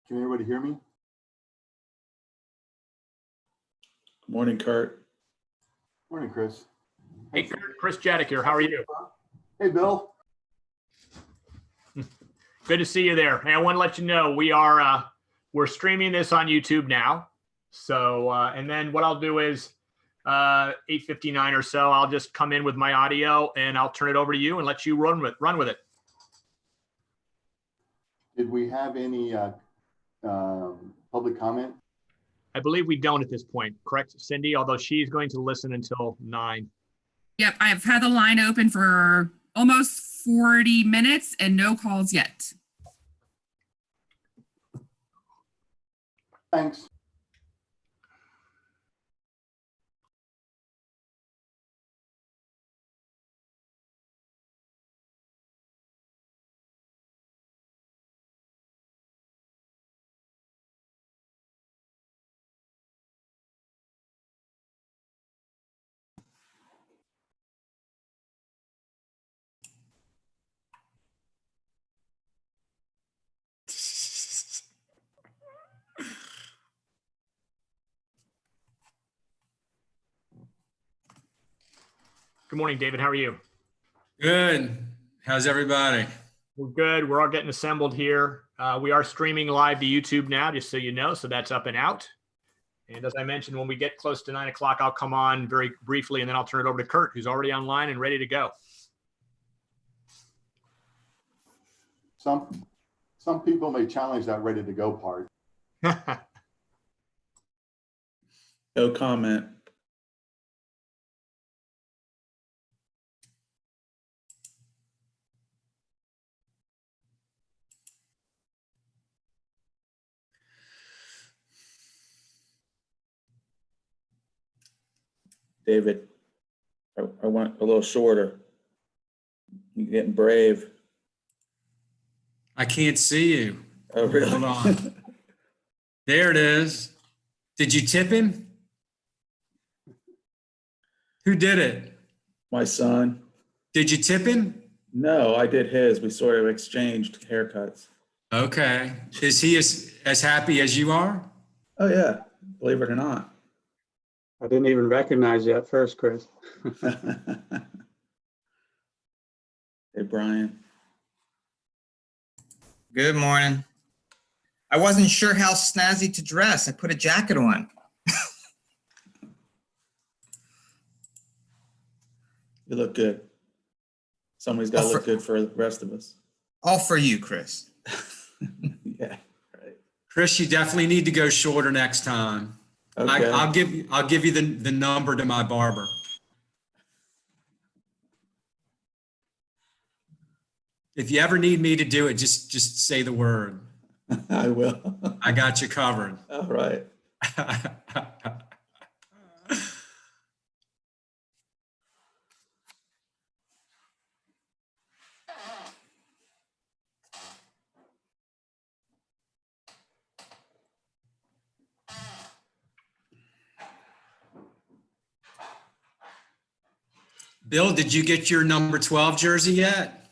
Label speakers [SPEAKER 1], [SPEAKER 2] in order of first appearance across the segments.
[SPEAKER 1] Can everybody hear me?
[SPEAKER 2] Morning, Kurt.
[SPEAKER 1] Morning, Chris.
[SPEAKER 3] Hey, Chris Jadek here. How are you?
[SPEAKER 1] Hey, Bill.
[SPEAKER 3] Good to see you there. Hey, I want to let you know we're streaming this on YouTube now. So, and then what I'll do is 8:59 or so, I'll just come in with my audio and I'll turn it over to you and let you run with it.
[SPEAKER 1] Did we have any public comment?
[SPEAKER 3] I believe we don't at this point, correct, Cindy? Although she's going to listen until 9.
[SPEAKER 4] Yep, I've had the line open for almost 40 minutes and no calls yet.
[SPEAKER 1] Thanks.
[SPEAKER 3] Good morning, David. How are you?
[SPEAKER 5] Good. How's everybody?
[SPEAKER 3] We're good. We're all getting assembled here. We are streaming live to YouTube now, just so you know. So that's up and out. And as I mentioned, when we get close to 9 o'clock, I'll come on very briefly, and then I'll turn it over to Kurt, who's already online and ready to go.
[SPEAKER 1] Some people may challenge that ready to go part.
[SPEAKER 2] No comment. David, I want a little shorter. You're getting brave.
[SPEAKER 5] I can't see you.
[SPEAKER 2] Oh, really?
[SPEAKER 5] Hold on. There it is. Did you tip him? Who did it?
[SPEAKER 2] My son.
[SPEAKER 5] Did you tip him?
[SPEAKER 2] No, I did his. We sort of exchanged haircuts.
[SPEAKER 5] Okay. Is he as happy as you are?
[SPEAKER 2] Oh, yeah. Believe it or not.
[SPEAKER 6] I didn't even recognize you at first, Chris.
[SPEAKER 2] Hey, Brian.
[SPEAKER 7] Good morning. I wasn't sure how snazzy to dress. I put a jacket on.
[SPEAKER 2] You look good. Somebody's got to look good for the rest of us.
[SPEAKER 7] All for you, Chris.
[SPEAKER 2] Yeah, right.
[SPEAKER 5] Chris, you definitely need to go shorter next time.
[SPEAKER 2] Okay.
[SPEAKER 5] I'll give you the number to my barber. If you ever need me to do it, just say the word.
[SPEAKER 2] I will.
[SPEAKER 5] I got you covered.
[SPEAKER 2] All right.
[SPEAKER 5] Bill, did you get your number 12 jersey yet?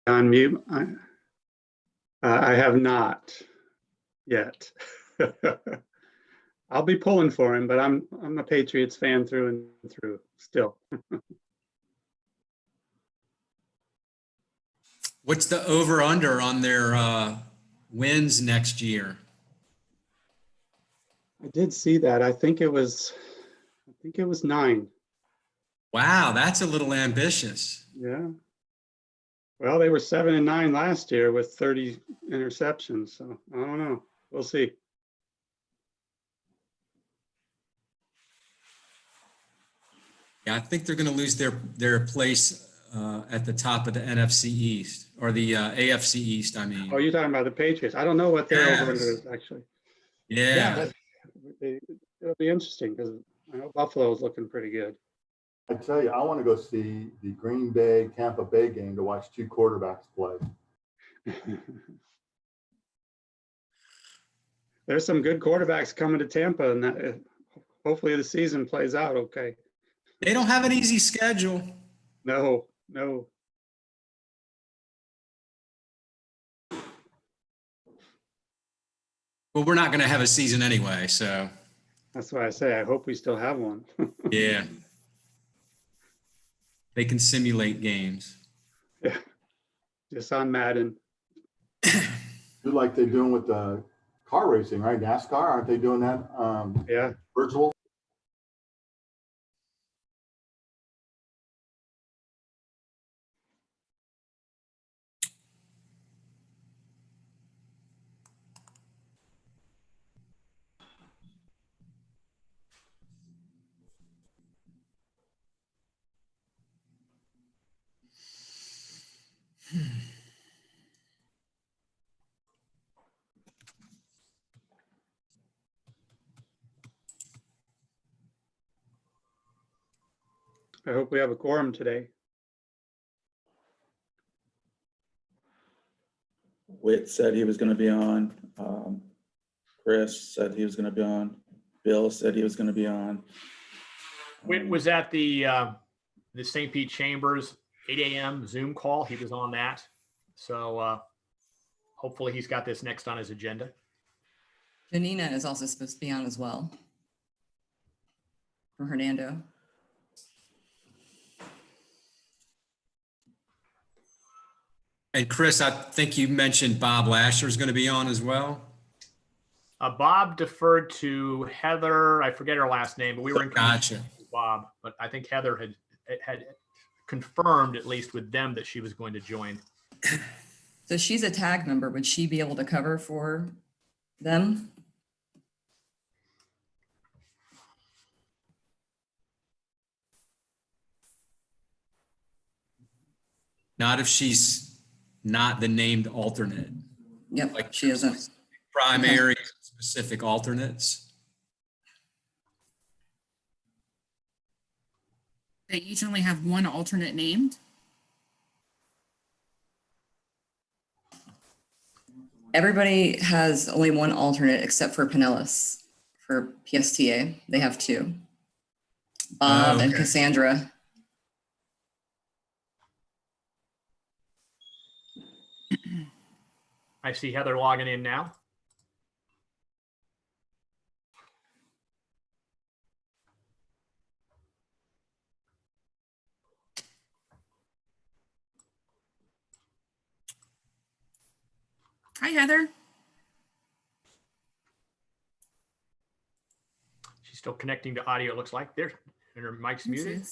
[SPEAKER 6] On mute. I have not yet. I'll be pulling for him, but I'm a Patriots fan through and through still.
[SPEAKER 5] What's the over under on their wins next year?
[SPEAKER 6] I did see that. I think it was 9.
[SPEAKER 5] Wow, that's a little ambitious.
[SPEAKER 6] Yeah. Well, they were 7-9 last year with 30 interceptions. So I don't know. We'll see.
[SPEAKER 5] Yeah, I think they're going to lose their place at the top of the NFC East or the AFC East. I mean.
[SPEAKER 6] Oh, you're talking about the Patriots. I don't know what their over under is actually.
[SPEAKER 5] Yeah.
[SPEAKER 6] It'll be interesting because I know Buffalo's looking pretty good.
[SPEAKER 1] I tell you, I want to go see the Green Bay Tampa Bay game to watch 2 quarterbacks play.
[SPEAKER 6] There's some good quarterbacks coming to Tampa, and that, hopefully the season plays out okay.
[SPEAKER 5] They don't have an easy schedule.
[SPEAKER 6] No.
[SPEAKER 5] Well, we're not going to have a season anyway, so
[SPEAKER 6] That's why I say, I hope we still have one.
[SPEAKER 5] yeah. They can simulate games.
[SPEAKER 6] Yeah, just on Madden.
[SPEAKER 1] Do like they're doing with the car racing, right? NASCAR, aren't they doing that
[SPEAKER 6] Yeah,
[SPEAKER 1] virtual?
[SPEAKER 6] I hope we have a quorum today.
[SPEAKER 2] Whit said he was gonna be on. Chris said he was gonna be on. Bill said he was gonna be on.
[SPEAKER 3] Whit was at the St. Pete Chambers 8 a.m. Zoom call. He was on that. So hopefully he's got this next on his agenda.
[SPEAKER 8] Janina is also supposed to be on as well. From Hernando.
[SPEAKER 5] And Chris, I think you mentioned Bob Lasher is going to be on as well.
[SPEAKER 3] Bob deferred to Heather. I forget her last name, but we were in
[SPEAKER 5] Gotcha.
[SPEAKER 3] communication with Bob. But I think Heather had confirmed, at least with them, that she was going to join.
[SPEAKER 8] So she's a tag member. Would she be able to cover for them?
[SPEAKER 5] Not if she's not the named alternate.
[SPEAKER 8] Yep,
[SPEAKER 5] Like
[SPEAKER 8] she isn't.
[SPEAKER 5] Primary specific alternates.
[SPEAKER 4] They each only have one alternate named.
[SPEAKER 8] Everybody has only one alternate except for Pinellas for PSTA. They have two. Bob and
[SPEAKER 5] Okay.
[SPEAKER 8] Cassandra.
[SPEAKER 3] I see Heather logging in now.
[SPEAKER 4] Hi, Heather.
[SPEAKER 3] She's still connecting to audio, it looks like. There, and her mic's muted.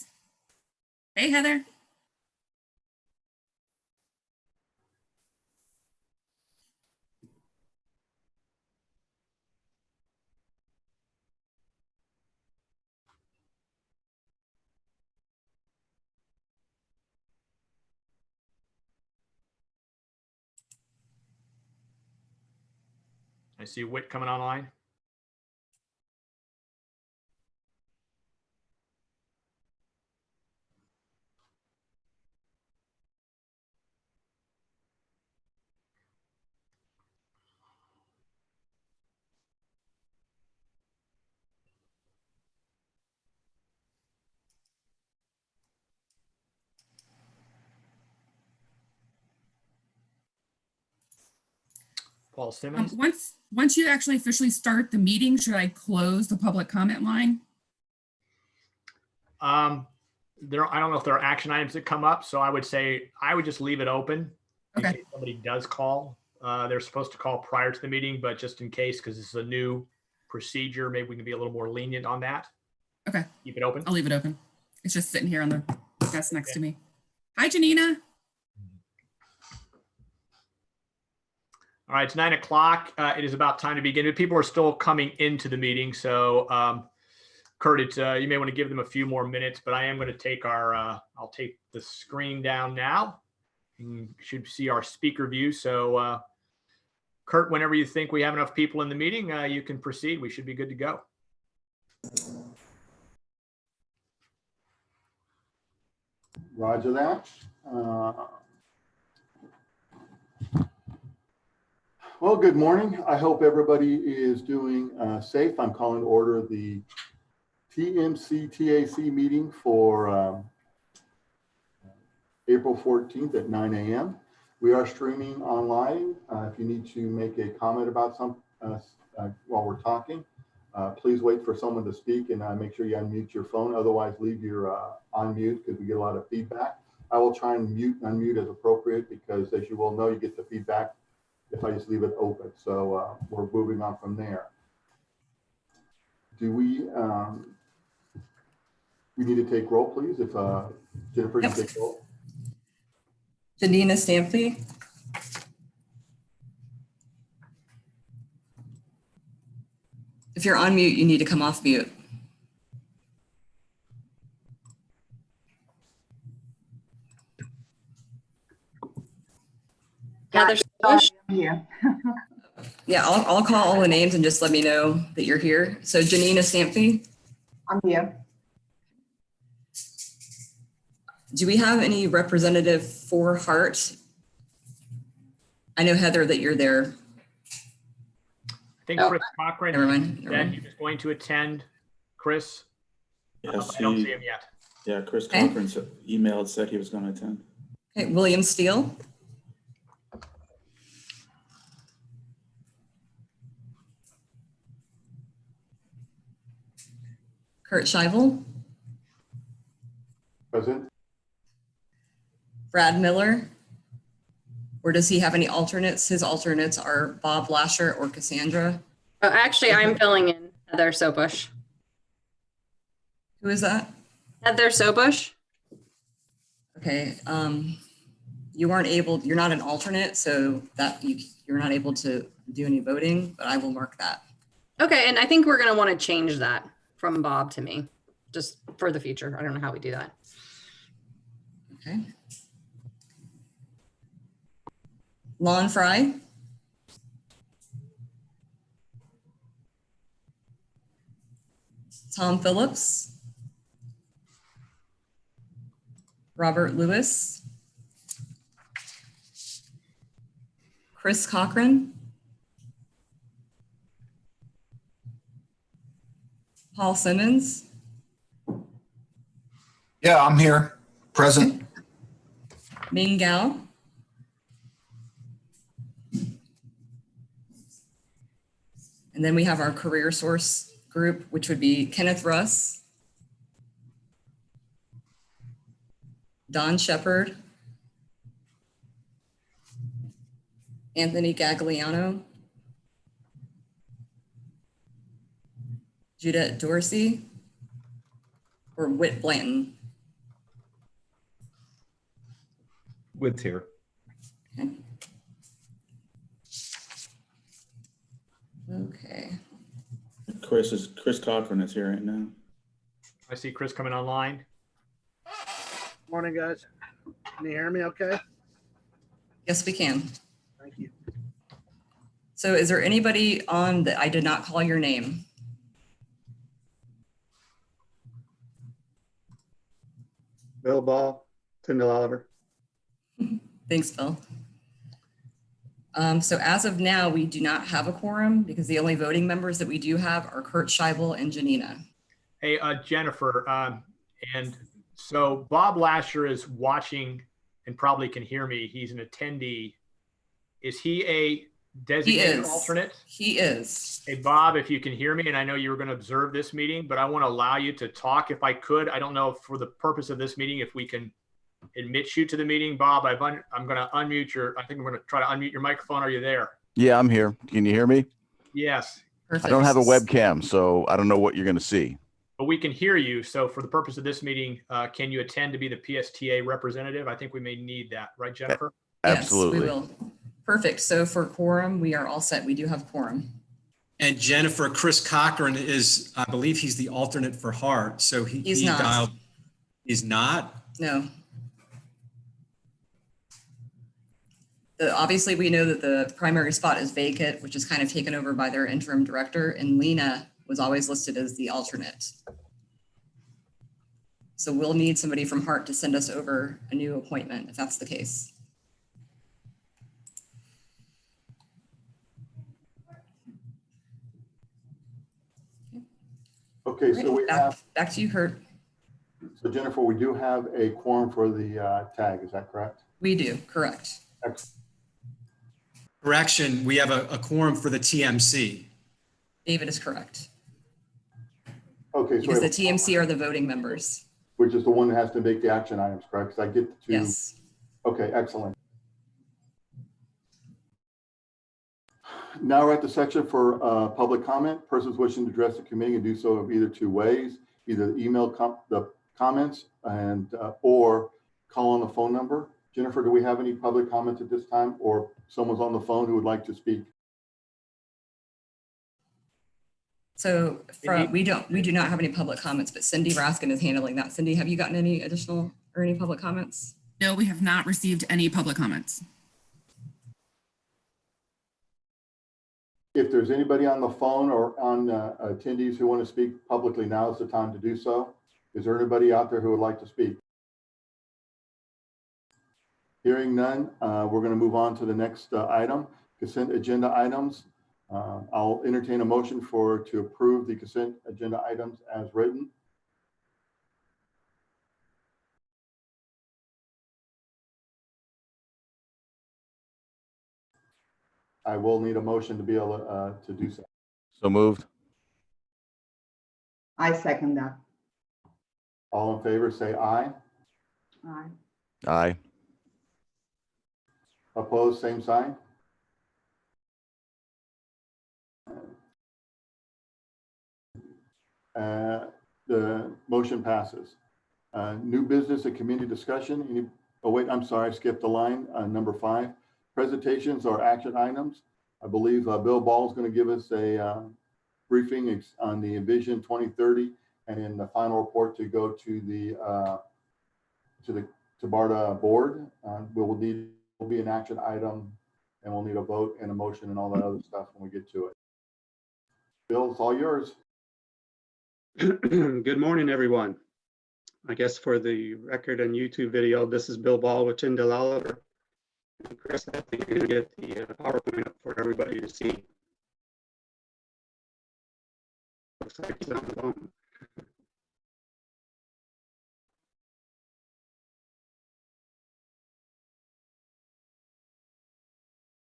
[SPEAKER 4] Hey, Heather.
[SPEAKER 3] I see Whit coming online. Paul Simmons.
[SPEAKER 4] Once you actually officially start the meeting, should I close the public comment line?
[SPEAKER 3] I don't know if there are action items that come up, so I would say I would just leave it open in
[SPEAKER 4] Okay.
[SPEAKER 3] case somebody does call. They're supposed to call prior to the meeting, but just in case, because this is a new procedure, maybe we can be a little more lenient on that.
[SPEAKER 4] Okay.
[SPEAKER 3] Keep it open.
[SPEAKER 4] I'll leave it open. It's just sitting here on the desk next to me. Hi, Janina.
[SPEAKER 3] All right, it's 9 o'clock. It is about time to begin. People are still coming into the meeting, so Kurt, you may want to give them a few more minutes, but I am going to take I'll take the screen down now. You should see our speaker view. So Kurt, whenever you think we have enough people in the meeting, you can proceed. We should be good to go.
[SPEAKER 1] Roger that. Well, good morning. I hope everybody is doing safe. I'm calling to order the TMC TAC meeting for April 14th at 9 a.m. We are streaming online. If you need to make a comment about while we're talking. Please wait for someone to speak and make sure you unmute your phone. Otherwise, leave your on mute because we get a lot of feedback. I will try and unmute as appropriate because, as you all know, you get the feedback if I just leave it open. So we're moving on from there. Do we need to take roll, please? If Jennifer can take roll.
[SPEAKER 8] Janina Stampfli. If you're on mute, you need to come off mute.
[SPEAKER 9] Heather Bush.
[SPEAKER 10] Here.
[SPEAKER 8] Yeah, I'll call all the names and just let me know that you're here. So Janina Stampfli.
[SPEAKER 10] I'm here.
[SPEAKER 8] Do we have any representative for Hart? I know, Heather, that you're there.
[SPEAKER 3] I think Chris Cochran
[SPEAKER 8] Never mind.
[SPEAKER 3] said he was going to attend. Chris?
[SPEAKER 2] Yes,
[SPEAKER 3] I don't see him yet.
[SPEAKER 2] yeah, Chris
[SPEAKER 8] Okay.
[SPEAKER 2] Cochran emailed, said he was going to attend.
[SPEAKER 8] Okay, William Steele. Kurt Scheivel.
[SPEAKER 1] Present.
[SPEAKER 8] Brad Miller. Or does he have any alternates? His alternates are Bob Lasher or Cassandra.
[SPEAKER 9] Oh, actually, I'm filling in Heather Sobush.
[SPEAKER 8] Who is that?
[SPEAKER 9] Heather Sobush.
[SPEAKER 8] Okay, you're not an alternate, so that you're not able to do any voting, but I will mark that.
[SPEAKER 9] Okay, and I think we're going to want to change that from Bob to me, just for the future. I don't know how we do that.
[SPEAKER 8] Okay. Lon Fry. Tom Phillips. Robert Lewis. Chris Cochran. Paul Simmons.
[SPEAKER 11] Yeah, I'm here, present.
[SPEAKER 8] Ming Gao. And then we have our career source group, which would be Kenneth Russ, Don Shepard, Anthony Gagliano, Judette Dorsey, or Whit Blanton.
[SPEAKER 12] Whit's here.
[SPEAKER 8] Okay. Okay.
[SPEAKER 2] Chris Cochran is here right now.
[SPEAKER 3] I see Chris coming online.
[SPEAKER 13] Morning, guys. Can you hear me okay?
[SPEAKER 8] Yes, we can.
[SPEAKER 13] Thank you.
[SPEAKER 8] So is there anybody on that I did not call your name?
[SPEAKER 6] Bill Ball, Tyndall Oliver.
[SPEAKER 8] Thanks, Bill. So as of now, we do not have a quorum because the only voting members that we do have are Kurt Scheibel and Janina.
[SPEAKER 3] Hey, Jennifer, and so Bob Lasher is watching and probably can hear me. He's an attendee. Is he a designated alternate?
[SPEAKER 8] He is.
[SPEAKER 3] Hey, Bob, if you can hear me, and I know you were going to observe this meeting, but I want to allow you to talk if I could. I don't know if for the purpose of this meeting, if we can admit you to the meeting. Bob, I'm going to unmute I think I'm going to try to unmute your microphone. Are you there?
[SPEAKER 14] Yeah, I'm here. Can you hear me?
[SPEAKER 3] Yes.
[SPEAKER 8] Perfect.
[SPEAKER 14] I don't have a webcam, so I don't know what you're going to see.
[SPEAKER 3] But we can hear you. So for the purpose of this meeting, can you attend to be the PSTA representative? I think we may need that. Right, Jennifer?
[SPEAKER 14] Absolutely.
[SPEAKER 8] Yes, we will. Perfect. So for quorum, we are all set. We do have quorum.
[SPEAKER 5] And Jennifer, Chris Cochran is, I believe he's the alternate for Hart. So
[SPEAKER 8] He's not.
[SPEAKER 5] He's not?
[SPEAKER 8] No. Obviously, we know that the primary spot is vacant, which is kind of taken over by their interim director, and Lena was always listed as the alternate. So we'll need somebody from Hart to send us over a new appointment if that's the case.
[SPEAKER 1] Okay, so we have,
[SPEAKER 8] back to you, Kurt.
[SPEAKER 1] so Jennifer, we do have a quorum for the tag, is that correct?
[SPEAKER 8] We do, correct.
[SPEAKER 1] Excellent.
[SPEAKER 5] Correction, we have a quorum for the TMC.
[SPEAKER 8] David is correct.
[SPEAKER 1] Okay, so
[SPEAKER 8] Because the TMC are the voting members.
[SPEAKER 1] which is the one that has to make the action items, correct? Because I get to.
[SPEAKER 8] Yes.
[SPEAKER 1] Okay, excellent. Now we're at the section for public comment. Persons wishing to address the committee can do so of either two ways, either email the comments and or call on the phone number. Jennifer, do we have any public comments at this time, or someone's on the phone who would like to speak?
[SPEAKER 8] So we do not have any public comments, but Cindy Raskin is handling that. Cindy, have you gotten any additional or any public comments?
[SPEAKER 4] No, we have not received any public comments.
[SPEAKER 1] If there's anybody on the phone or on attendees who want to speak publicly, now is the time to do so. Is there anybody out there who would like to speak? Hearing none, we're going to move on to the next item, consent agenda items. I'll entertain a motion to approve the consent agenda items as written. I will need a motion to be able to do so.
[SPEAKER 14] So moved.
[SPEAKER 10] I second that.
[SPEAKER 1] All in favor, say aye.
[SPEAKER 10] Aye.
[SPEAKER 14] Aye.
[SPEAKER 1] Opposed, same sign. The motion passes. New business and community discussion. Oh wait, I'm sorry, I skipped the line. Number 5, presentations or action items. I believe Bill Ball is going to give us a briefing on the Vision 2030, and in the final report to go to the TBARTA board. Will be an action item, and we'll need a vote and a motion and all that other stuff when we get to it. Bill, it's all yours.
[SPEAKER 6] Good morning, everyone. I guess for the record and YouTube video, this is Bill Ball with Tyndall Oliver. Chris, I think you're going to get the PowerPoint up for everybody to see. Looks like he's on the phone.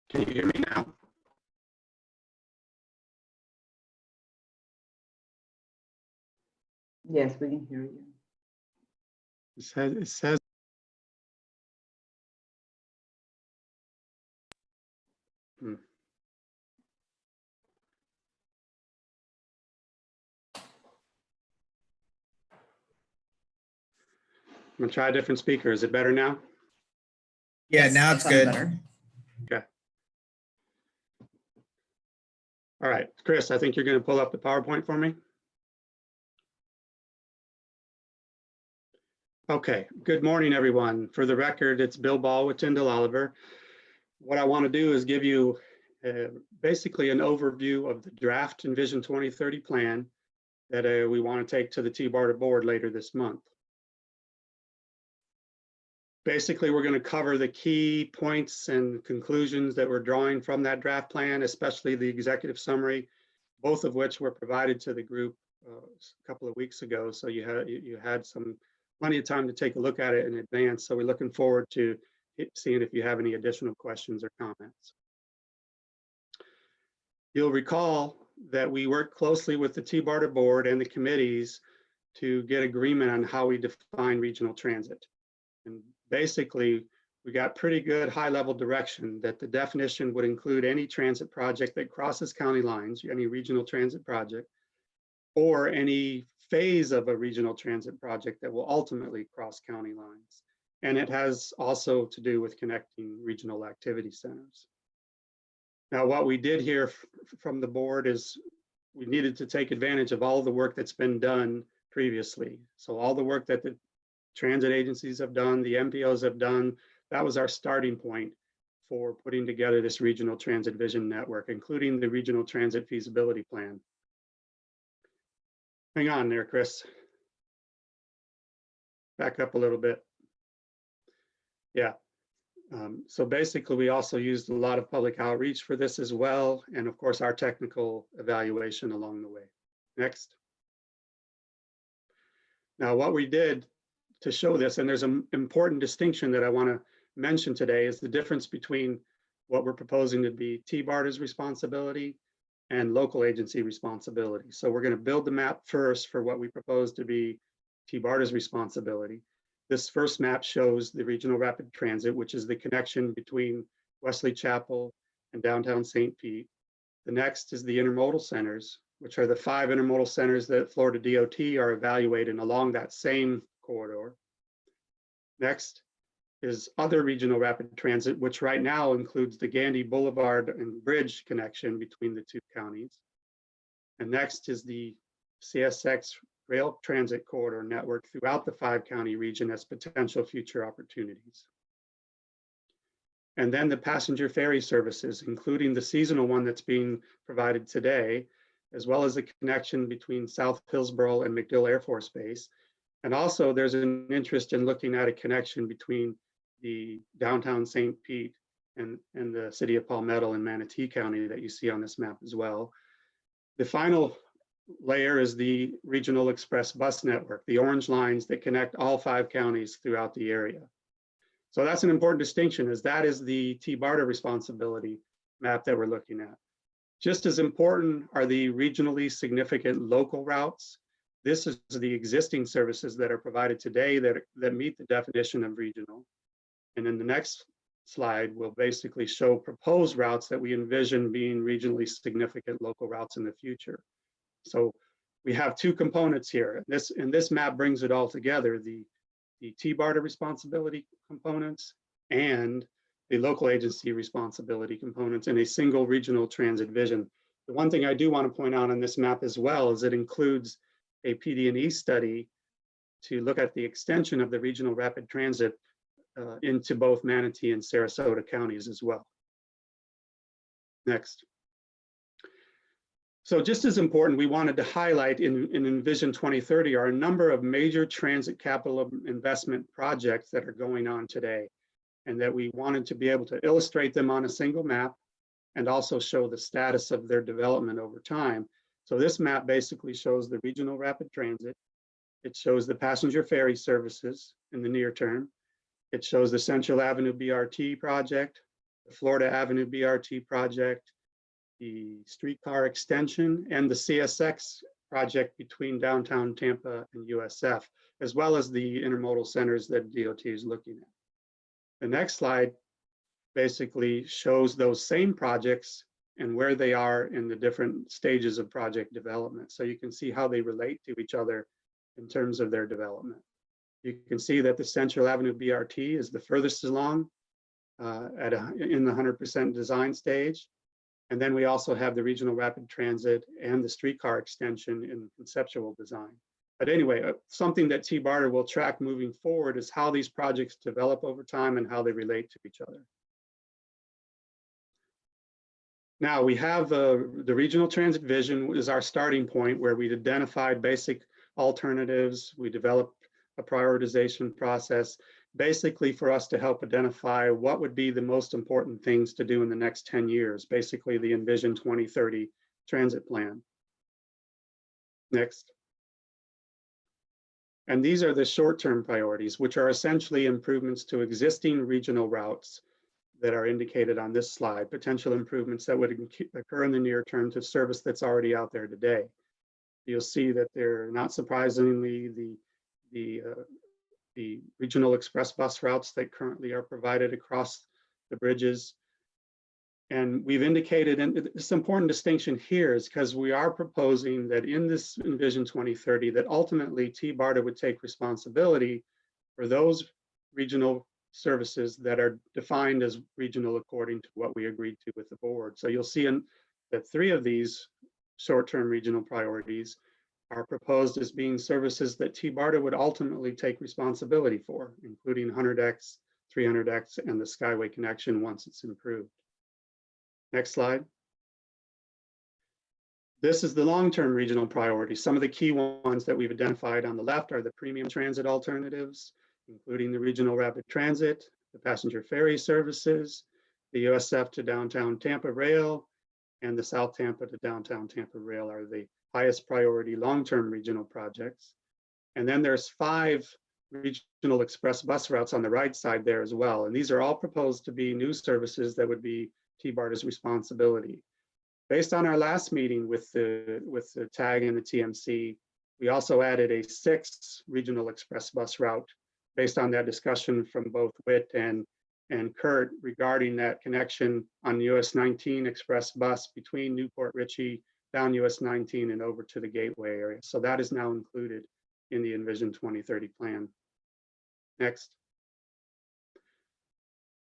[SPEAKER 6] Can you hear me now?
[SPEAKER 10] Yes, we can hear you.
[SPEAKER 6] It says I'm gonna try a different speaker. Is it better now?
[SPEAKER 7] Yeah, now it's good.
[SPEAKER 8] Better.
[SPEAKER 6] Okay. All right, Chris, I think you're going to pull up the PowerPoint for me. Okay, good morning, everyone. For the record, it's Bill Ball with Tyndall Oliver. What I want to do is give you basically an overview of the draft Vision 2030 plan that we want to take to the TBARTA board later this month. Basically, we're going to cover the key points and conclusions that we're drawing from that draft plan, especially the executive summary, both of which were provided to the group a couple of weeks ago. So you had plenty of time to take a look at it in advance. So we're looking forward to seeing if you have any additional questions or comments. You'll recall that we worked closely with the TBARTA board and the committees to get agreement on how we define regional transit. And basically, we got pretty good high-level direction that the definition would include any transit project that crosses county lines, any regional transit project, or any phase of a regional transit project that will ultimately cross county lines. And it has also to do with connecting regional activity centers. Now, what we did hear from the board is we needed to take advantage of all the work that's been done previously. So all the work that the transit agencies have done, the MPOs have done, that was our starting point for putting together this regional transit vision network, including the regional transit feasibility plan. Hang on there, Chris. Back up a little bit. Yeah. So basically, we also used a lot of public outreach for this as well, and of course, our technical evaluation along the way. Next. Now, what we did to show this, and there's an important distinction that I want to mention today, is the difference between what we're proposing to be TBARTA's responsibility and local agency responsibility. So we're going to build the map first for what we propose to be TBARTA's responsibility. This first map shows the regional rapid transit, which is the connection between Wesley Chapel and downtown St. Pete. The next is the intermodal centers, which are the 5 intermodal centers that Florida DOT are evaluating along that same corridor. Next is other regional rapid transit, which right now includes the Gandy Boulevard and Bridge connection between the 2 counties. And next is the CSX rail transit corridor network throughout the 5-county region as potential future opportunities. And then the passenger ferry services, including the seasonal one that's being provided today, as well as the connection between South Hillsborough and MacDill Air Force Base. And also there's an interest in looking at a connection between the downtown St. Pete and the city of Palmetto and Manatee County that you see on this map as well. The final layer is the regional express bus network, the orange lines that connect all 5 counties throughout the area. So that's an important distinction, as that is the TBARTA responsibility map that we're looking at. Just as important are the regionally significant local routes. This is the existing services that are provided today that meet the definition of regional. And in the next slide, we'll basically show proposed routes that we envision being regionally significant local routes in the future. So we have 2 components here. This map brings it all together, the TBARTA responsibility components and the local agency responsibility components in a single regional transit vision. The one thing I do want to point out on this map as well is it includes a PD&E study to look at the extension of the regional rapid transit into both Manatee and Sarasota counties as well. Next. So just as important, we wanted to highlight in Envision 2030 are a number of major transit capital investment projects that are going on today, and that we wanted to be able to illustrate them on a single map and also show the status of their development over time. So this map basically shows the regional rapid transit. It shows the passenger ferry services in the near term. It shows the Central Avenue BRT project, the Florida Avenue BRT project, the streetcar extension, and the CSX project between downtown Tampa and USF, as well as the intermodal centers that DOT is looking at. The next slide basically shows those same projects and where they are in the different stages of project development. So you can see how they relate to each other in terms of their development. You can see that the Central Avenue BRT is the furthest along in the 100% design stage. And then we also have the regional rapid transit and the streetcar extension in conceptual design. But anyway, something that TBARTA will track moving forward is how these projects develop over time and how they relate to each other. Now we have the regional transit vision is our starting point, where we identified basic alternatives. We developed a prioritization process, basically for us to help identify what would be the most important things to do in the next 10 years, basically the Envision 2030 transit plan. Next. And these are the short-term priorities, which are essentially improvements to existing regional routes that are indicated on this slide, potential improvements that would occur in the near term to service that's already out there today. You'll see that they're, not surprisingly, the regional express bus routes that currently are provided across the bridges. And we've indicated, and this important distinction here is because we are proposing that in this Envision 2030, that ultimately TBARTA would take responsibility for those regional services that are defined as regional according to what we agreed to with the board. So you'll see that 3 of these short-term regional priorities are proposed as being services that TBARTA would ultimately take responsibility for, including 100X, 300X, and the Skyway connection once it's improved. Next slide. This is the long-term regional priorities. Some of the key ones that we've identified on the left are the premium transit alternatives, including the regional rapid transit, the passenger ferry services, the USF to downtown Tampa rail, and the South Tampa to downtown Tampa rail are the highest priority long-term regional projects. And then there's 5 regional express bus routes on the right side there as well. And these are all proposed to be new services that would be TBARTA's responsibility. Based on our last meeting with the TAG and the TMC, we also added a 6th regional express bus route based on that discussion from both Whit and Kurt regarding that connection on US 19 express bus between Newport Richey, down US 19 and over to the Gateway area. So that is now included in the Envision 2030 plan. Next.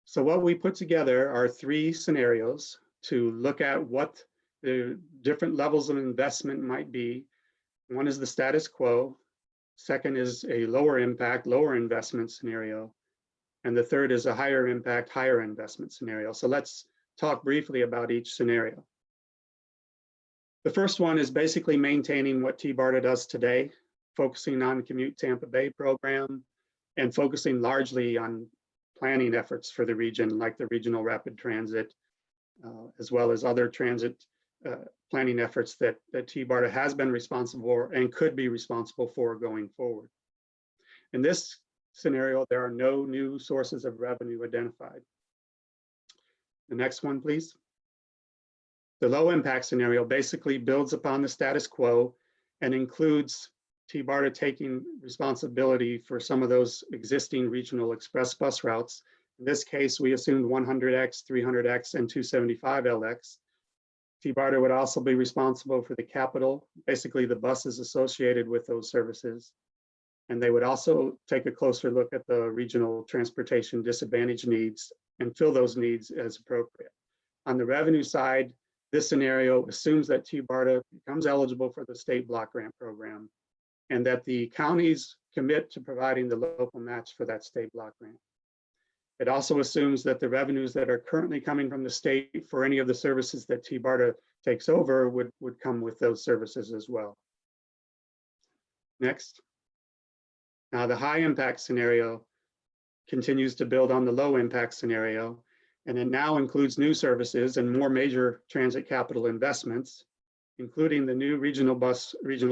[SPEAKER 6] So what we put together are 3 scenarios to look at what the different levels of investment might be. One is the status quo. Second is a lower impact, lower investment scenario. And the third is a higher impact, higher investment scenario. So let's talk briefly about each scenario. The first one is basically maintaining what TBARTA does today, focusing on Commute Tampa Bay program and focusing largely on planning efforts for the region, like the regional rapid transit, as well as other transit planning efforts that TBARTA has been responsible for and could be responsible for going forward. In this scenario, there are no new sources of revenue identified. The next one, please. The low impact scenario basically builds upon the status quo and includes TBARTA taking responsibility for some of those existing regional express bus routes. In this case, we assumed 100X, 300X, and 275LX. TBARTA would also be responsible for the capital, basically the buses associated with those services. And they would also take a closer look at the regional transportation disadvantage needs and fill those needs as appropriate. On the revenue side, this scenario assumes that TBARTA becomes eligible for the state block grant program and that the counties commit to providing the local match for that state block grant. It also assumes that the revenues that are currently coming from the state for any of the services that TBARTA takes over would come with those services as well. Next. Now the high impact scenario continues to build on the low impact scenario, and it now includes new services and more major transit capital investments, including the new regional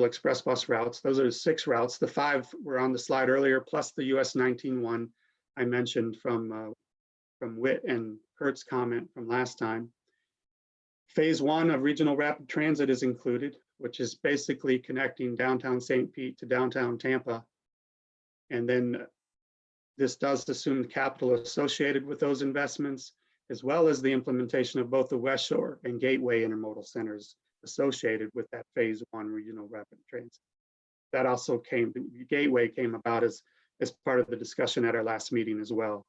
[SPEAKER 6] express bus routes. Those are the 6 routes. The 5 were on the slide earlier, plus the US 19 one I mentioned from Whit and Kurt's comment from last time. Phase 1 of regional rapid transit is included, which is basically connecting downtown St. Pete to downtown Tampa. And then this does assume capital associated with those investments, as well as the implementation of both the West Shore and Gateway intermodal centers associated with that phase 1 regional rapid transit. That also Gateway came about as part of the discussion at our last meeting as well.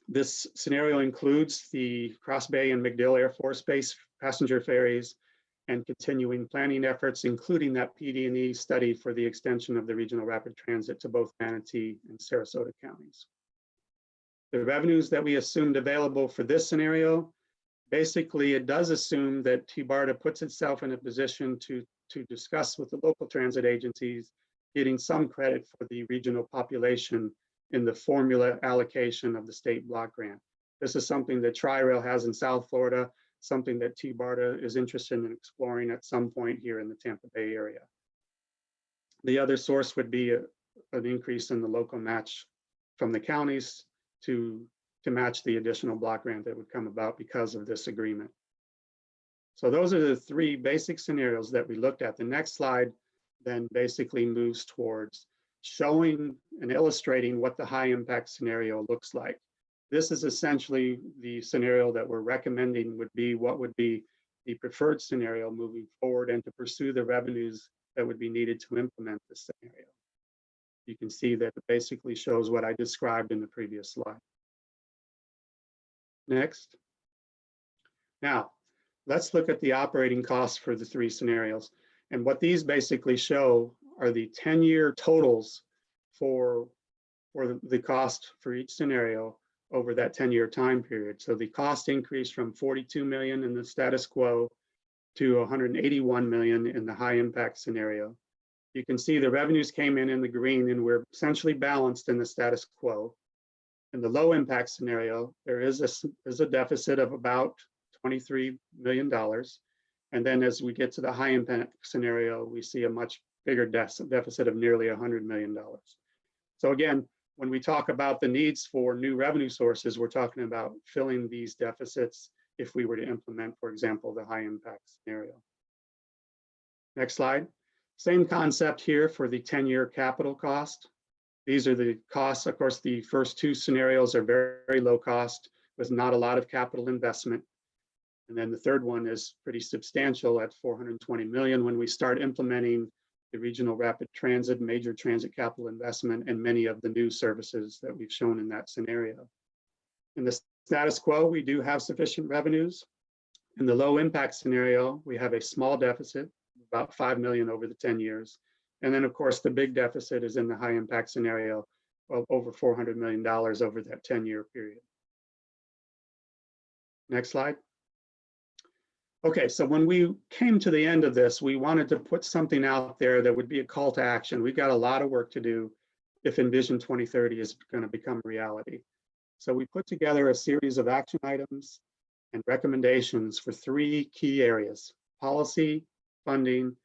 [SPEAKER 6] This scenario includes the Cross Bay and MacDill Air Force Base passenger ferries and continuing planning efforts, including that PD&E study for the extension of the regional rapid transit to both Manatee and Sarasota counties. The revenues that we assumed available for this scenario, basically it does assume that TBARTA puts itself in a position to discuss with the local transit agencies getting some credit for the regional population in the formula allocation of the state block grant. This is something that Tri-Rail has in South Florida, something that TBARTA is interested in exploring at some point here in the Tampa Bay area. The other source would be an increase in the local match from the counties to match the additional block grant that would come about because of this agreement. So those are the 3 basic scenarios that we looked at. The next slide then basically moves towards showing and illustrating what the high impact scenario looks like. This is essentially the scenario that we're recommending would be what would be the preferred scenario moving forward and to pursue the revenues that would be needed to implement this scenario. You can see that it basically shows what I described in the previous slide. Next. Now, let's look at the operating costs for the 3 scenarios. And what these basically show are the 10-year totals for the cost for each scenario over that 10-year time period. So the cost increased from 42 million in the status quo to 181 million in the high impact scenario. You can see the revenues came in the green and we're essentially balanced in the status quo. In the low impact scenario, there is a deficit of about $23 million. And then as we get to the high impact scenario, we see a much bigger deficit of nearly $100 million. So again, when we talk about the needs for new revenue sources, we're talking about filling these deficits if we were to implement, for example, the high impact scenario. Next slide. Same concept here for the 10-year capital cost. These are the costs. Of course, the first two scenarios are very, very low cost with not a lot of capital investment. And then the third one is pretty substantial at 420 million when we start implementing the regional rapid transit, major transit capital investment, and many of the new services that we've shown in that scenario. In the status quo, we do have sufficient revenues. In the low impact scenario, we have a small deficit, about 5 million over the 10 years. And then of course, the big deficit is in the high impact scenario of over $400 million over that 10-year period. Next slide. Okay, so when we came to the end of this, we wanted to put something out there that would be a call to action. We've got a lot of work to do if Envision 2030 is going to become reality. So we put together a series of action items and recommendations for 3 key areas: policy, funding,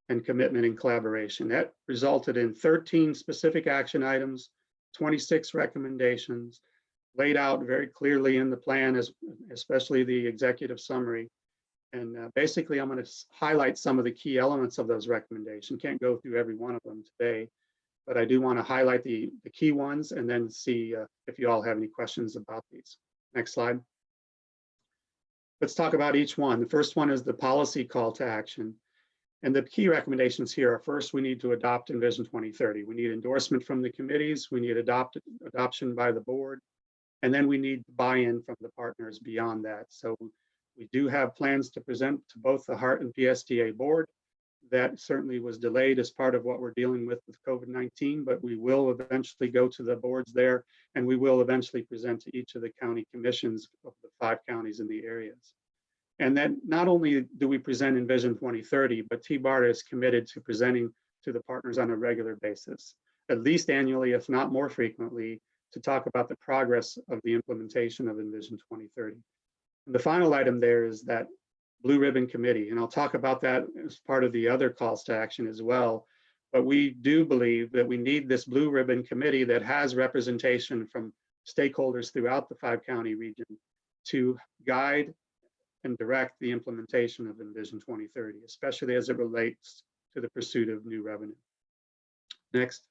[SPEAKER 6] and commitment and collaboration. That resulted in 13 specific action items, 26 recommendations, laid out very clearly in the plan, especially the executive summary. And basically, I'm going to highlight some of the key elements of those recommendations. Can't go through every one of them today, but I do want to highlight the key ones and then see if you all have any questions about these. Next slide. Let's talk about each one. The first one is the policy call to action. And the key recommendations here are: first, we need to adopt Envision 2030. We need endorsement from the committees. We need adoption by the board. And then we need buy-in from the partners beyond that. So we do have plans to present to both the HART and PSTA board. That certainly was delayed as part of what we're dealing with COVID-19, but we will eventually go to the boards there, and we will eventually present to each of the county commissions of the 5 counties in the areas. And then not only do we present Envision 2030, but TBARTA is committed to presenting to the partners on a regular basis, at least annually, if not more frequently, to talk about the progress of the implementation of Envision 2030. And the final item there is that Blue Ribbon Committee, and I'll talk about that as part of the other calls to action as well. But we do believe that we need this Blue Ribbon Committee that has representation from stakeholders throughout the 5-county region to guide and direct the implementation of Envision 2030, especially as it relates to the pursuit of new revenue. Next.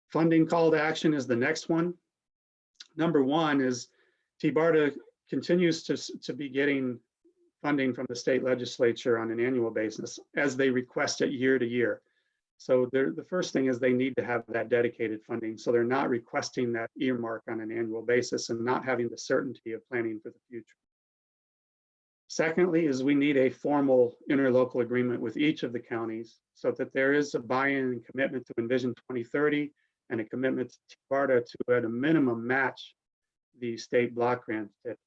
[SPEAKER 6] Funding call to action is the next one. Number one is TBARTA continues to be getting funding from the state legislature on an annual basis as they request it year to year. So the first thing is they need to have that dedicated funding, so they're not requesting that earmark on an annual basis and not having the certainty of planning for the future. Secondly is we need a formal interlocal agreement with each of the counties so that there is a buy-in and commitment to Envision 2030 and a commitment to TBARTA to at a minimum match the state block grant that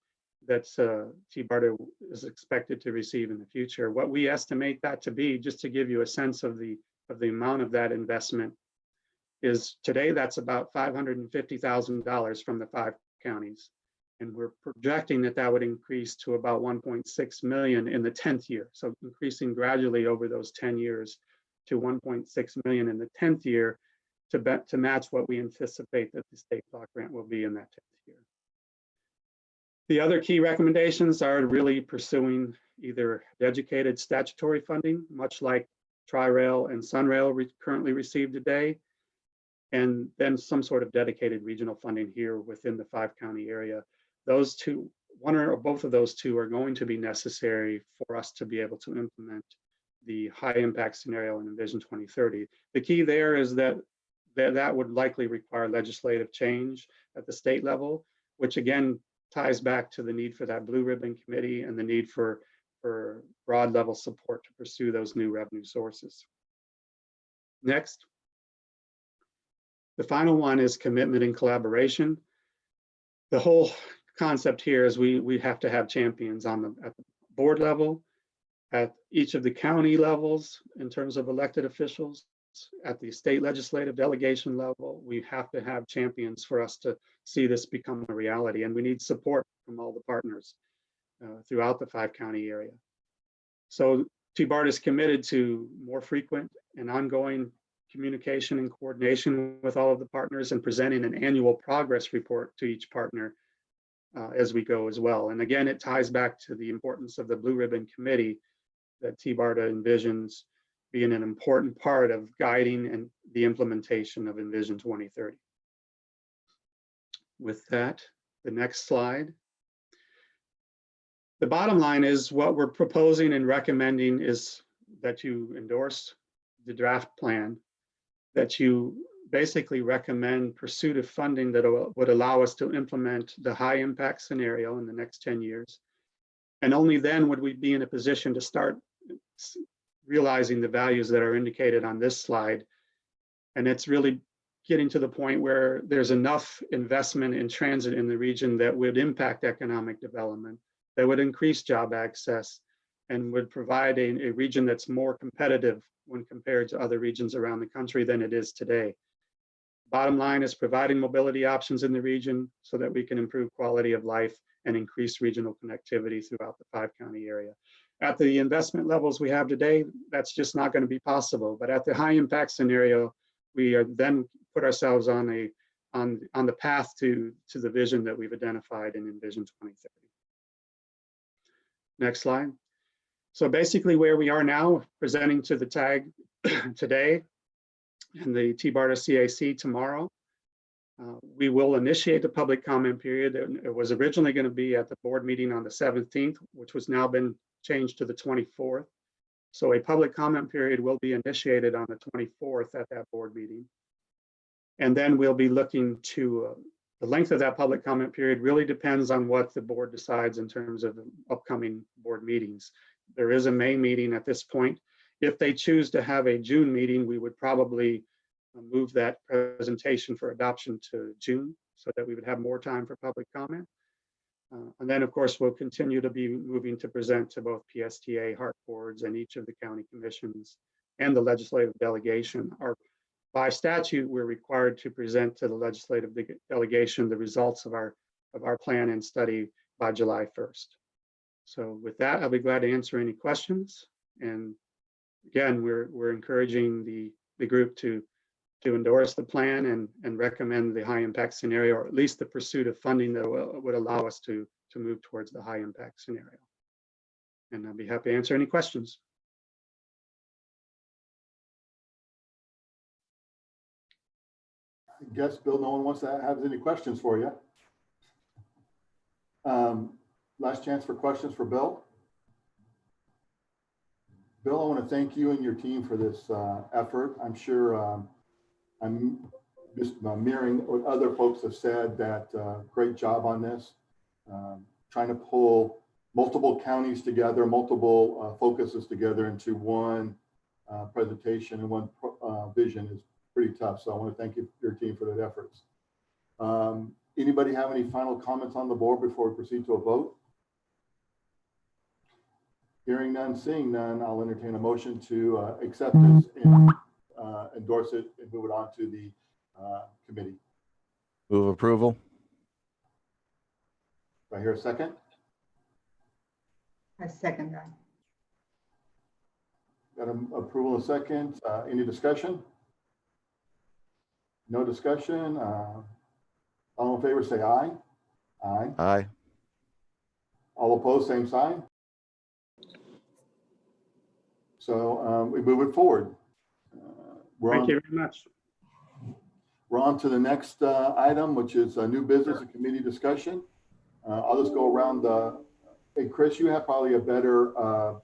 [SPEAKER 6] TBARTA is expected to receive in the future. What we estimate that to be, just to give you a sense of the amount of that investment, is today that's about $550,000 from the 5 counties. And we're projecting that that would increase to about 1.6 million in the 10th year. So increasing gradually over those 10 years to 1.6 million in the 10th year to match what we anticipate that the state block grant will be in that 10th year. The other key recommendations are really pursuing either dedicated statutory funding, much like Tri-Rail and Sunrail currently receive today, and then some sort of dedicated regional funding here within the 5-county area. Those two, one or both of those two, are going to be necessary for us to be able to implement the high impact scenario in Envision 2030. The key there is that would likely require legislative change at the state level, which again ties back to the need for that Blue Ribbon Committee and the need for broad level support to pursue those new revenue sources. Next. The final one is commitment and collaboration. The whole concept here is we have to have champions at the board level, at each of the county levels in terms of elected officials, at the state legislative delegation level. We have to have champions for us to see this become a reality, and we need support from all the partners throughout the 5-county area. So TBARTA is committed to more frequent and ongoing communication and coordination with all of the partners and presenting an annual progress report to each partner as we go as well. And again, it ties back to the importance of the Blue Ribbon Committee that TBARTA envisions being an important part of guiding and the implementation of Envision 2030. With that, the next slide. The bottom line is what we're proposing and recommending is that you endorse the draft plan, that you basically recommend pursuit of funding that would allow us to implement the high impact scenario in the next 10 years. And only then would we be in a position to start realizing the values that are indicated on this slide. And it's really getting to the point where there's enough investment in transit in the region that would impact economic development, that would increase job access, and would provide a region that's more competitive when compared to other regions around the country than it is today. Bottom line is providing mobility options in the region so that we can improve quality of life and increase regional connectivity throughout the 5-county area. At the investment levels we have today, that's just not going to be possible. But at the high impact scenario, we are then put ourselves on the path to the vision that we've identified in Envision 2030. Next slide. So basically where we are now, presenting to the TAG today and the TBARTA CAC tomorrow, we will initiate the public comment period. It was originally going to be at the board meeting on the 17th, which has now been changed to the 24th. So a public comment period will be initiated on the 24th at that board meeting. And then we'll be looking to the length of that public comment period really depends on what the board decides in terms of the upcoming board meetings. There is a May meeting at this point. If they choose to have a June meeting, we would probably move that presentation for adoption to June so that we would have more time for public comment. And then, of course, we'll continue to be moving to present to both PSTA, HART boards, and each of the county commissions and the legislative delegation. By statute, we're required to present to the legislative delegation the results of our plan and study by July 1st. So with that, I'll be glad to answer any questions. And again, we're encouraging the group to endorse the plan and recommend the high impact scenario, or at least the pursuit of funding that would allow us to move towards the high impact scenario. And I'll be happy to answer any questions.
[SPEAKER 1] I guess, Bill, no one wants to have any questions for you. Last chance for questions for Bill. Bill, I want to thank you and your team for this effort. I'm sure I'm just mirroring what other folks have said, that great job on this. Trying to pull multiple counties together, multiple focuses together into one presentation and one vision is pretty tough. So I want to thank you, your team, for that efforts. Anybody have any final comments on the board before we proceed to a vote? Hearing none, seeing none, I'll entertain a motion to accept this and endorse it and move it on to the committee.
[SPEAKER 14] Move approval.
[SPEAKER 1] Do I hear a second?
[SPEAKER 10] I second that.
[SPEAKER 1] Got an approval in a second. Any discussion? No discussion. All in favor say aye. Aye.
[SPEAKER 14] Aye.
[SPEAKER 1] All opposed, same sign. So we move it forward.
[SPEAKER 6] Thank you very much.
[SPEAKER 1] We're on to the next item, which is a new business and committee discussion. I'll just go around hey, Chris, you have probably a better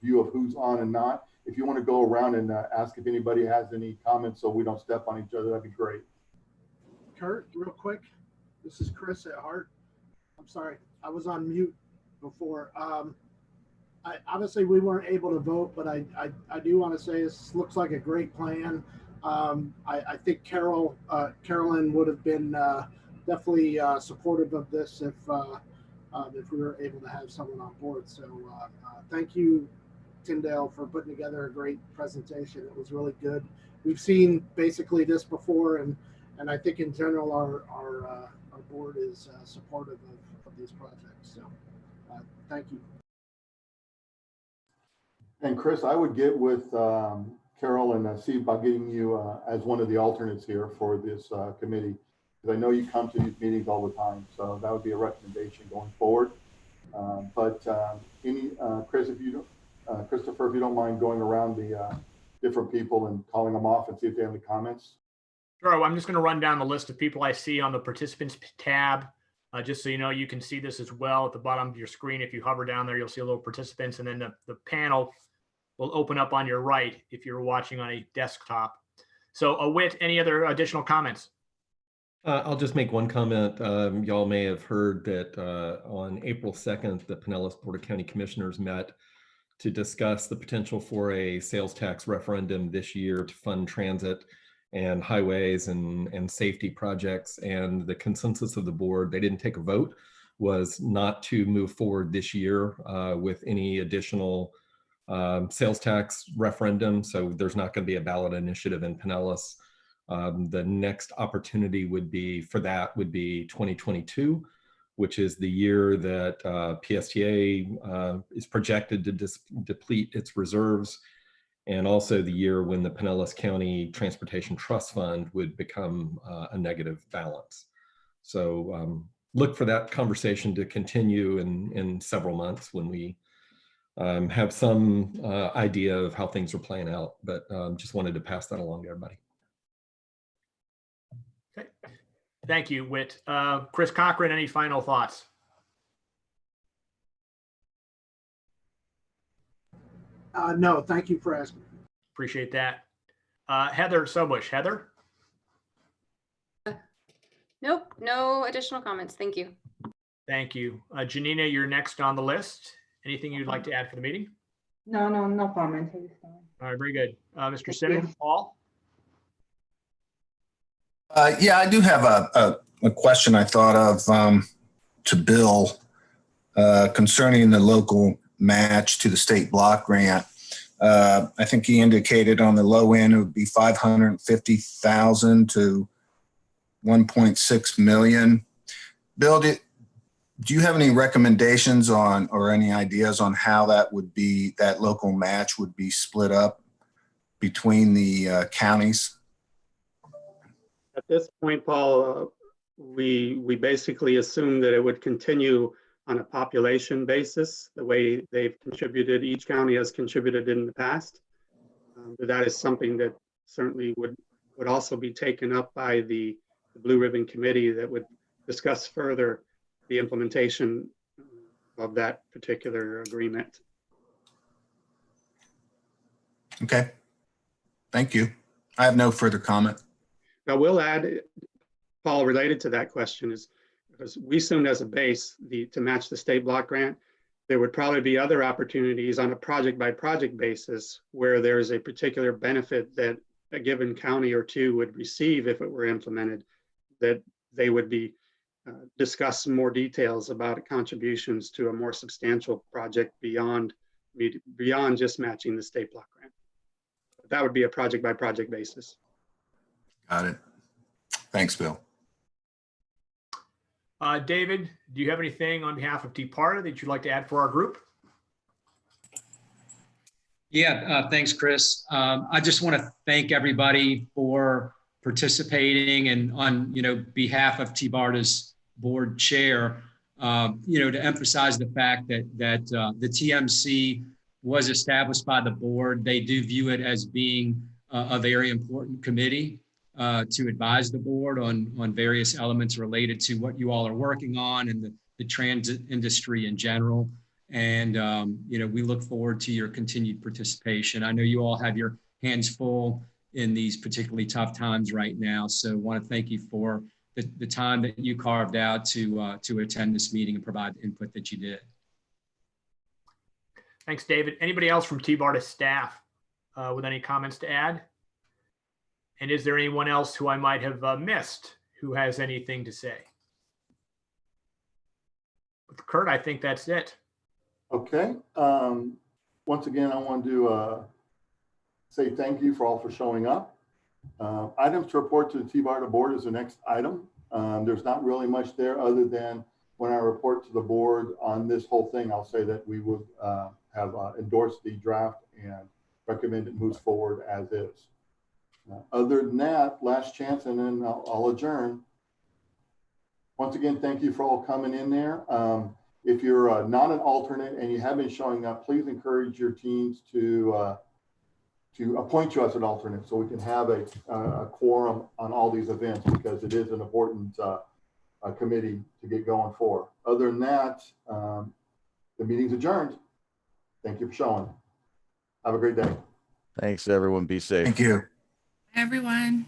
[SPEAKER 1] view of who's on and not. If you want to go around and ask if anybody has any comments so we don't step on each other, that'd be great.
[SPEAKER 13] Kurt, real quick. This is Chris at Hart. I'm sorry, I was on mute before. Obviously we weren't able to vote, but I do want to say this looks like a great plan. I think Carolyn would have been definitely supportive of this if we were able to have someone on board. So thank you, Tyndale, for putting together a great presentation. It was really good. We've seen basically this before, and I think in general our board is supportive of these projects. So thank you.
[SPEAKER 1] And Chris, I would get with Carol and see about getting you as one of the alternates here for this committee. because I know you come to these meetings all the time. So that would be a recommendation going forward. Chris, Christopher, if you don't mind going around the different people and calling them off and see if they have any comments.
[SPEAKER 3] Sure. I'm just going to run down the list of people I see on the participants tab. Just so you know, you can see this as well at the bottom of your screen. If you hover down there, you'll see a little participants, and then the panel will open up on your right if you're watching on a desktop. So, Whit, any other additional comments?
[SPEAKER 12] I'll just make one comment. Y'all may have heard that on April 2nd, the Pinellas Board of County Commissioners met to discuss the potential for a sales tax referendum this year to fund transit and highways and safety projects. And the consensus of the board, they didn't take a vote, was not to move forward this year with any additional sales tax referendum. So there's not going to be a ballot initiative in Pinellas. The next opportunity would be 2022, which is the year that PSTA is projected to deplete its reserves, and also the year when the Pinellas County Transportation Trust Fund would become a negative balance. So look for that conversation to continue in several months when we have some idea of how things are playing out, but just wanted to pass that along to everybody.
[SPEAKER 3] Okay. Thank you, Whit. Chris Cochran, any final thoughts?
[SPEAKER 13] No, thank you for asking.
[SPEAKER 3] Appreciate that. Heather Sobush. Heather?
[SPEAKER 9] Nope, no additional comments. Thank you.
[SPEAKER 3] Thank you. Janina, you're next on the list. Anything you'd like to add for the meeting?
[SPEAKER 10] No comment.
[SPEAKER 3] All right, very good. Mr. Simmons, Paul?
[SPEAKER 11] Yeah, I do have a question I thought of to Bill concerning the local match to the state block grant. I think he indicated on the low end it would be 550,000 to 1.6 million. Bill, do you have any recommendations on or any ideas on how that local match would be split up between the counties?
[SPEAKER 6] At this point, Paul, we basically assume that it would continue on a population basis, the way they've contributed, each county has contributed in the past. But that is something that certainly would also be taken up by the Blue Ribbon Committee that would discuss further the implementation of that particular agreement.
[SPEAKER 11] Okay, thank you. I have no further comment.
[SPEAKER 6] I will add, Paul, related to that question is, because we assumed as a base to match the state block grant, there would probably be other opportunities on a project by project basis where there is a particular benefit that a given county or two would receive if it were implemented, that they would be discuss more details about contributions to a more substantial project beyond just matching the state block grant. That would be a project by project basis.
[SPEAKER 11] Got it. Thanks, Bill.
[SPEAKER 3] David, do you have anything on behalf of TBARTA that you'd like to add for our group?
[SPEAKER 5] Yeah, thanks, Chris. I just want to thank everybody for participating, and on behalf of TBARTA's board chair, to emphasize the fact that the TMC was established by the board. They do view it as being a very important committee to advise the board on various elements related to what you all are working on and the transit industry in general. And, we look forward to your continued participation. I know you all have your hands full in these particularly tough times right now. So I want to thank you for the time that you carved out to attend this meeting and provide the input that you did.
[SPEAKER 3] Thanks, David. Anybody else from TBARTA staff with any comments to add? And is there anyone else who I might have missed who has anything to say? With Kurt, I think that's it.
[SPEAKER 1] Okay. Once again, I want to say thank you for showing up. Items to report to the TBARTA board is the next item. There's not really much there other than when I report to the board on this whole thing, I'll say that we would have endorsed the draft and recommend it moves forward as is. Other than that, last chance, and then I'll adjourn. Once again, thank you for all coming in there. If you're not an alternate and you have been showing up, please encourage your teams to appoint you as an alternate so we can have a quorum on all these events, because it is an important committee to get going for. Other than that, the meeting's adjourned. Thank you for showing. Have a great day.
[SPEAKER 14] Thanks, everyone. Be safe.
[SPEAKER 11] Thank you.
[SPEAKER 4] Everyone.